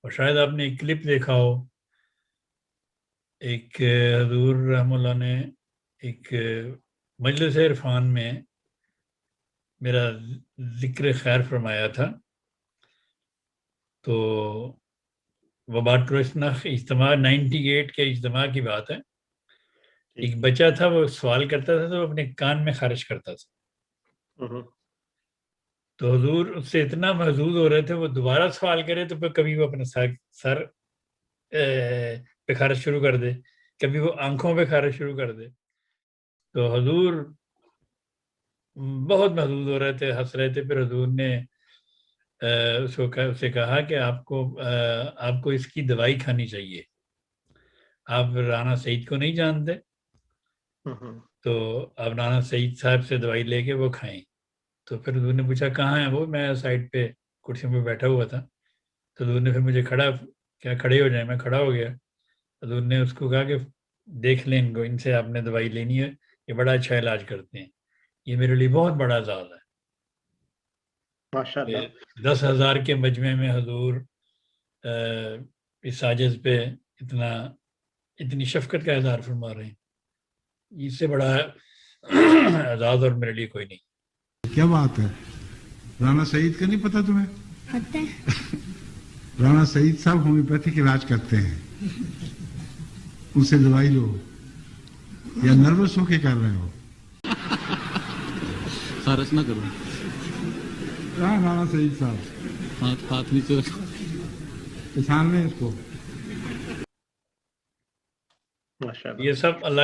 اور شاید آپ نے ایک کلپ دیکھا ہو، ایک حضور رحم اللہ نے ایک مجلس عرفان میں میرا ذکر خیر فرمایا تھا. تو وبات کرشنخ اجتماع 98 کے اجتماع کی بات ہے. ایک بچہ تھا، وہ سوال کرتا تھا تو وہ اپنے کان میں خارج کرتا تھا. تو حضور اس سے اتنا محظوظ ہو رہے تھے، وہ دوبارہ سوال کرے تو پھر کبھی وہ اپنا سر پہ خارج شروع کر دے، کبھی وہ آنکھوں پہ خارج شروع کر دے. تو حضور بہت محظوظ ہو رہے تھے، ہنس رہے تھے. پھر حضور نے اسے کہا کہ آپ کو اس کی دوائی کھانی چاہیے. آپ رانا سعید کو نہیں جانتے، تو آپ رانا سعید صاحب سے دوائی لے کے وہ کھائیں. تو پھر حضور نے پوچھا کہاں ہے وہ؟ میں سائڈ پہ کرسی پہ بیٹھا ہوا تھا. تو حضور نے پھر مجھے کھڑے ہو جائیں. میں کھڑا ہو گیا. حضور نے اس کو کہا کہ دیکھ لیں ان کو، ان سے آپ نے دوائی لینی ہے، یہ بڑا اچھا علاج کرتے ہیں. یہ میرے لیے بہت بڑا اعزاز ہے. 10,000 کے مجمع میں حضور اس عاجز پہ اتنی شفقت کا اظہار فرما رہے ہیں. اس سے بڑا اعزاز اور میرے لیے کوئی نہیں. کیا بات ہے؟ رانا سعید کا نہیں پتا تمہیں؟ پتہ ہے. رانا سعید صاحب ہومیوپیتھک علاج کرتے ہیں، ان سے دوائی لو. یا نروس ہو کے کر رہے ہو؟ خارج نہ کرو. رانا سعید صاحب ہاتھ نیچے رکھو، پہچان لیں اس کو. یہ سب اللہ